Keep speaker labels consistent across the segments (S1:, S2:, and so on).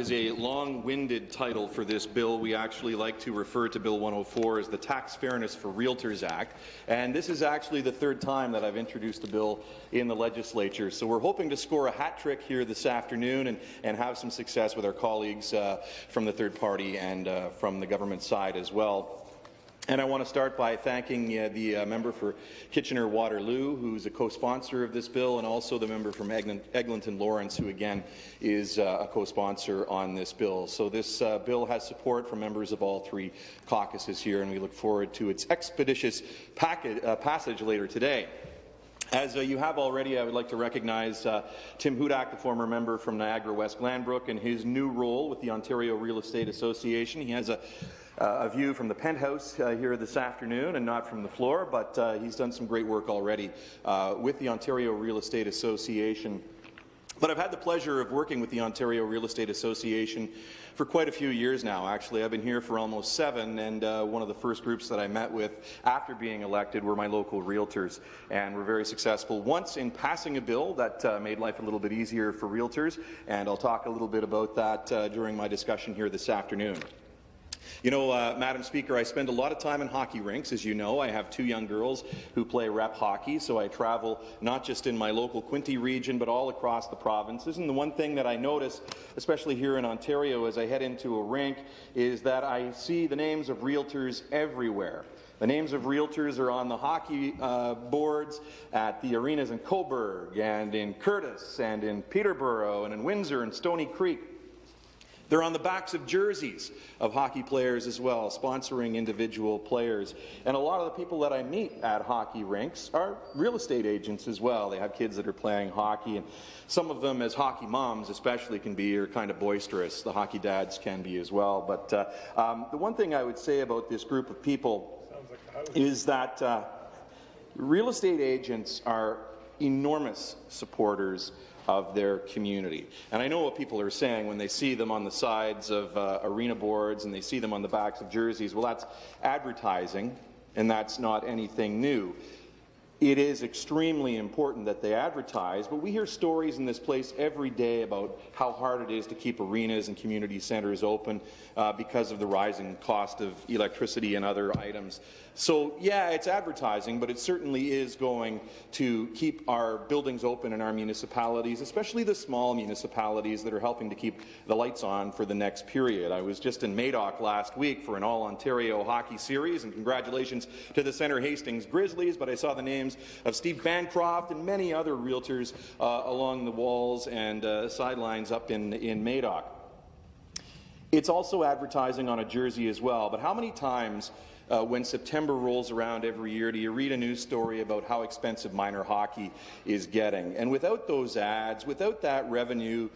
S1: is a long-winded title for this bill. We actually like to refer to Bill 104 as the Tax Fairness for Realtors Act, and this is actually the third time that I've introduced a bill in the legislature. So we're hoping to score a hat trick here this afternoon and have some success with our colleagues from the third party and from the government side as well. And I want to start by thanking the member for Kitchener-Waterloo, who's a co-sponsor of this bill, and also the member from Eglinton Lawrence, who again is a co-sponsor on this bill. So this bill has support from members of all three caucuses here, and we look forward to its expeditious passage later today. As you have already, I would like to recognize Tim Hudak, the former member from Niagara West Glanbrook, and his new role with the Ontario Real Estate Association. He has a view from the penthouse here this afternoon and not from the floor, but he's done some great work already with the Ontario Real Estate Association. But I've had the pleasure of working with the Ontario Real Estate Association for quite a few years now. Actually, I've been here for almost 7, and one of the first groups that I met with after being elected were my local realtors, and we're very successful once in passing a bill that made life a little bit easier for realtors, and I'll talk a little bit about that during my discussion here this afternoon. You know, Madam Speaker, I spend a lot of time in hockey rinks. As you know, I have 2 young girls who play rep hockey, so I travel not just in my local Quinte region, but all across the provinces. And the one thing that I notice, especially here in Ontario, as I head into a rink, is that I see the names of realtors everywhere. The names of realtors are on the hockey boards at the arenas in Cobourg and in Curtis and in Peterborough and in Windsor and Stony Creek. They're on the backs of jerseys of hockey players as well, sponsoring individual players. And a lot of the people that I meet at hockey rinks are real estate agents as well. They have kids that are playing hockey, and some of them, as hockey moms especially, are kind of boisterous. The hockey dads can be as well. But the one thing I would say about this group of people is that real estate agents are enormous supporters of their community. And I know what people are saying when they see them on the sides of arena boards and they see them on the backs of jerseys. Well, that's advertising, and that's not anything new. It is extremely important that they advertise, but we hear stories in this place every day about how hard it is to keep arenas and community centres open because of the rising cost of electricity and other items. So, yeah, it's advertising, but it certainly is going to keep our buildings open in our municipalities, especially the small municipalities that are helping to keep the lights on for the next period. I was just in Madoc last week for an all-Ontario hockey series, and congratulations to the Centre Hastings Grizzlies, but I saw the names of Steve Bancroft and many other realtors along the walls and sidelines up in Madoc. It's also advertising on a jersey as well, but how many times when September rolls around every year do you read a news story about how expensive minor hockey is getting? And without those ads, without that revenue,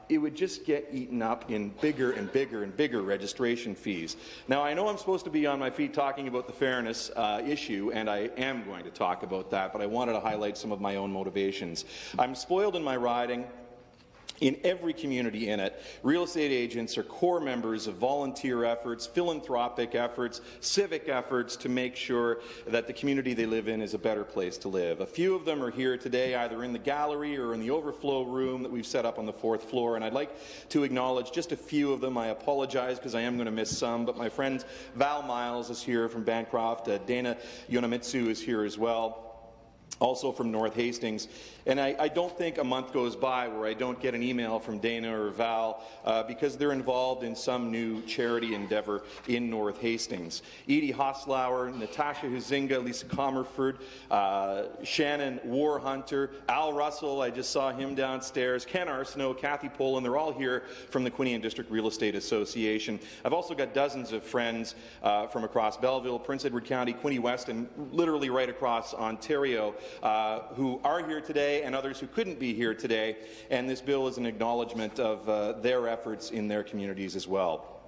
S1: it would just get eaten up in bigger and bigger and bigger registration fees. Now, I know I'm supposed to be on my feet talking about the fairness issue, and I am going to talk about that, but I wanted to highlight some of my own motivations. I'm spoiled in my riding. In every community in it, real estate agents are core members of volunteer efforts, philanthropic efforts, civic efforts to make sure that the community they live in is a better place to live. A few of them are here today, either in the gallery or in the overflow room that we've set up on the 4th floor, and I'd like to acknowledge just a few of them. I apologize because I am going to miss some, but my friend Val Miles is here from Bancroft, Dana Yonamitsu is here as well, also from North Hastings. And I don't think a month goes by where I don't get an email from Dana or Val because they're involved in some new charity endeavour in North Hastings. Edie Hoslauer, Natasha Huzinga, Lisa Comerford, Shannon Warhunter, Al Russell, I just saw him downstairs, Ken Arsenault, Kathy Poland, they're all here from the Quinte District Real Estate Association. I've also got dozens of friends from across Belleville, Prince Edward County, Quinte West, and literally right across Ontario who are here today and others who couldn't be here today, and this bill is an acknowledgement of their efforts in their communities as well.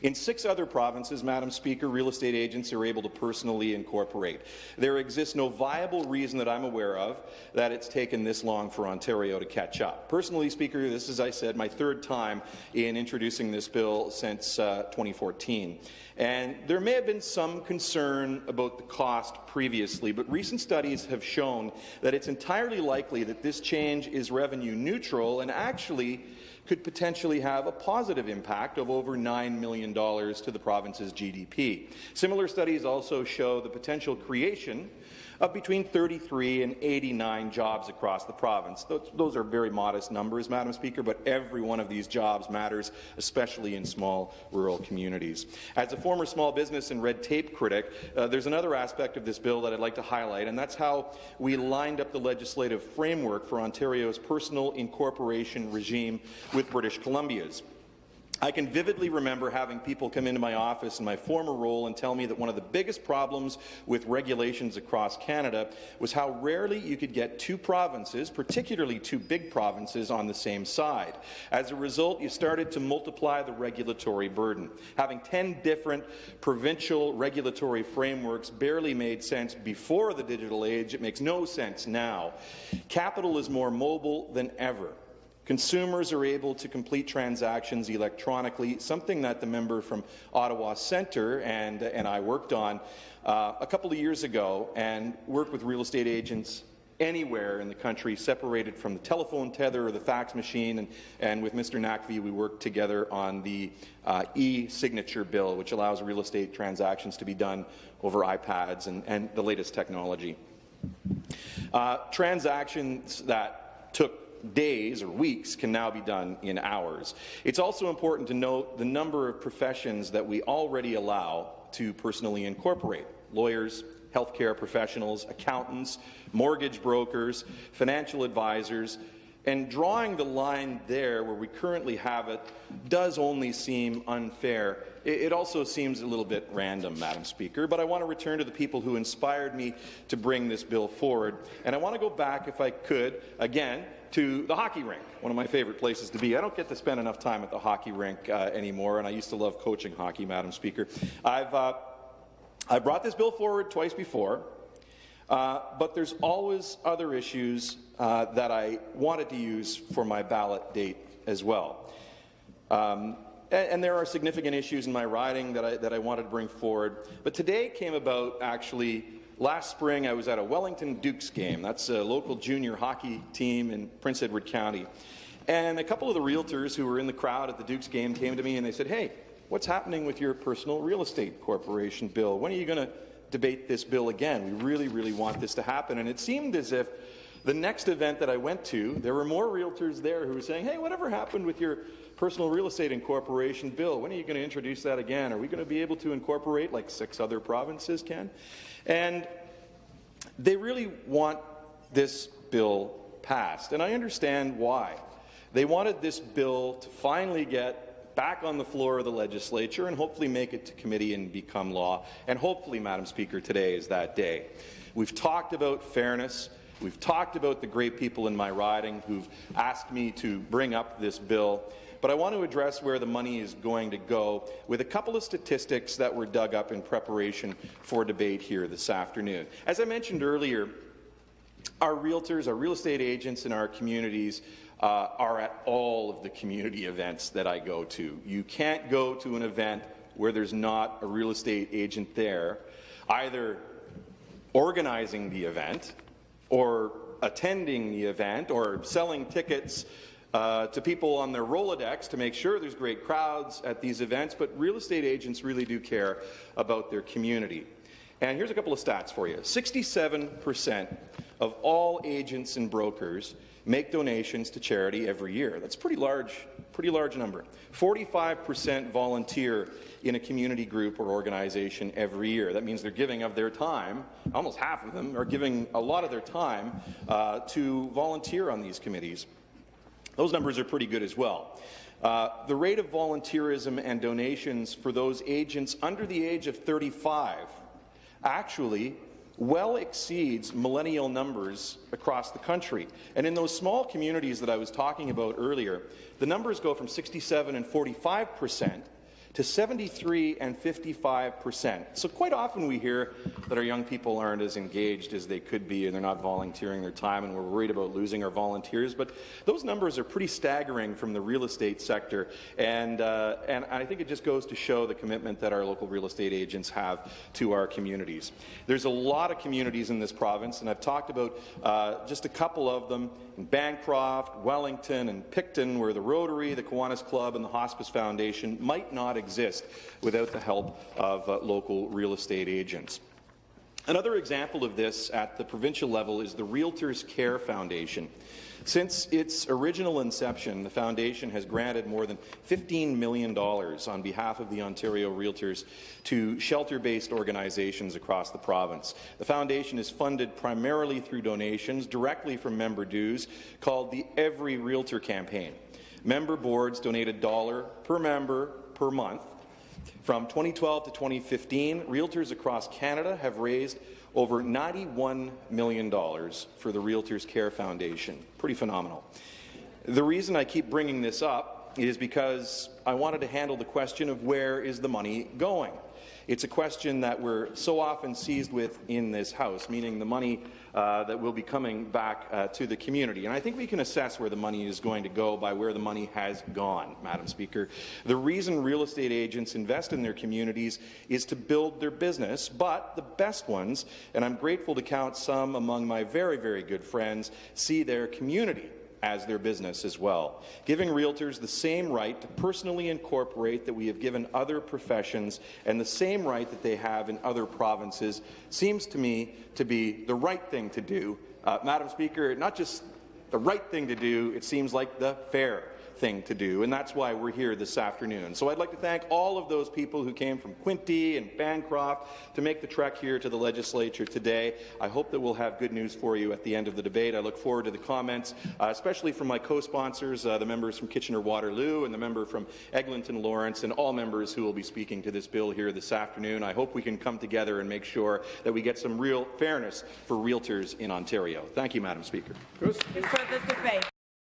S1: In 6 other provinces, Madam Speaker, real estate agents are able to personally incorporate. There exists no viable reason that I'm aware of that it's taken this long for Ontario to catch up. Personally, Speaker, this is, as I said, my 3rd time in introducing this bill since 2014. And there may have been some concern about the cost previously, but recent studies have shown that it's entirely likely that this change is revenue neutral and actually could potentially have a positive impact of over $9 million to the province's GDP. Similar studies also show the potential creation of between 33 and 89 jobs across the province. Those are very modest numbers, Madam Speaker, but every one of these jobs matters, especially in small rural communities. As a former small business and red tape critic, there's another aspect of this bill that I'd like to highlight, and that's how we lined up the legislative framework for Ontario's personal incorporation regime with British Columbia's. I can vividly remember having people come into my office in my former role and tell me that one of the biggest problems with regulations across Canada was how rarely you could get two provinces, particularly two big provinces, on the same side. As a result, you started to multiply the regulatory burden. Having 10 different provincial regulatory frameworks barely made sense before the digital age. It makes no sense now. Capital is more mobile than ever. Consumers are able to complete transactions electronically, something that the member from Ottawa Centre and I worked on a couple of years ago, and worked with real estate agents anywhere in the country, separated from the telephone tether or the fax machine. And with Mr. Nakvi, we worked together on the e-signature bill, which allows real estate transactions to be done over iPads and the latest technology. Transactions that took days or weeks can now be done in hours. It's also important to note the number of professions that we already allow to personally incorporate: lawyers, healthcare professionals, accountants, mortgage brokers, financial advisors. And drawing the line there where we currently have it does only seem unfair. It also seems a little bit random, Madam Speaker, but I want to return to the people who inspired me to bring this bill forward. And I want to go back, if I could, again, to the hockey rink, one of my favourite places to be. I don't get to spend enough time at the hockey rink anymore, and I used to love coaching hockey, Madam Speaker. I brought this bill forward twice before, but there's always other issues that I wanted to use for my ballot date as well. And there are significant issues in my riding that I wanted to bring forward. But today came about actually last spring. I was at a Wellington Dukes game. That's a local junior hockey team in Prince Edward County. And a couple of the realtors who were in the crowd at the Dukes game came to me and they said, "Hey, what's happening with your personal real estate corporation bill? When are you going to debate this bill again? We really, really want this to happen." And it seemed as if the next event that I went to, there were more realtors there who were saying, "Hey, whatever happened with your personal real estate incorporation bill? When are you going to introduce that again? Are we going to be able to incorporate like 6 other provinces can?" And they really want this bill passed, and I understand why. They wanted this bill to finally get back on the floor of the legislature and hopefully make it to committee and become law. And hopefully, Madam Speaker, today is that day. We've talked about fairness. We've talked about the great people in my riding who've asked me to bring up this bill. But I want to address where the money is going to go with a couple of statistics that were dug up in preparation for debate here this afternoon. As I mentioned earlier, our realtors, our real estate agents in our communities are at all of the community events that I go to. You can't go to an event where there's not a real estate agent there, either organizing the event or attending the event or selling tickets to people on their Rolodex to make sure there's great crowds at these events. But real estate agents really do care about their community. And here's a couple of stats for you. 67% of all agents and brokers make donations to charity every year. That's a pretty large number. 45% volunteer in a community group or organization every year. That means they're giving of their time. Almost half of them are giving a lot of their time to volunteer on these committees. Those numbers are pretty good as well. The rate of volunteerism and donations for those agents under the age of 35 actually well exceeds millennial numbers across the country. And in those small communities that I was talking about earlier, the numbers go from 67 and 45% to 73% and 55%. So quite often we hear that our young people aren't as engaged as they could be and they're not volunteering their time and we're worried about losing our volunteers, but those numbers are pretty staggering from the real estate sector, and I think it just goes to show the commitment that our local real estate agents have to our communities. There's a lot of communities in this province, and I've talked about just a couple of them in Bancroft, Wellington and Picton, where the Rotary, the Kiwanis Club and the Hospice Foundation might not exist without the help of local real estate agents. Another example of this at the provincial level is the Realtors Care Foundation. Since its original inception, the Foundation has granted more than $15 million on behalf of the Ontario Realtors to shelter-based organizations across the province. The Foundation is funded primarily through donations directly from member dues called the Every Realtor campaign. Member boards donate $1 per member per month. From 2012 to 2015, realtors across Canada have raised over $91 million for the Realtors Care Foundation. Pretty phenomenal. The reason I keep bringing this up is because I wanted to handle the question of where is the money going. It's a question that we're so often seized with in this House, meaning the money that will be coming back to the community. And I think we can assess where the money is going to go by where the money has gone, Madam Speaker. The reason real estate agents invest in their communities is to build their business, but the best ones, and I'm grateful to count some among my very, very good friends, see their community as their business as well. Giving realtors the same right to personally incorporate that we have given other professions and the same right that they have in other provinces seems to me to be the right thing to do. Madam Speaker, not just the right thing to do, it seems like the fair thing to do, and that's why we're here this afternoon. So I'd like to thank all of those people who came from Quinte and Bancroft to make the trek here to the legislature today. I hope that we'll have good news for you at the end of the debate. I look forward to the comments, especially from my co-sponsors, the members from Kitchener-Waterloo and the member from Eglinton Lawrence, and all members who will be speaking to this bill here this afternoon. I hope we can come together and make sure that we get some real fairness for realtors in Ontario. Thank you, Madam Speaker.
S2: For the debate.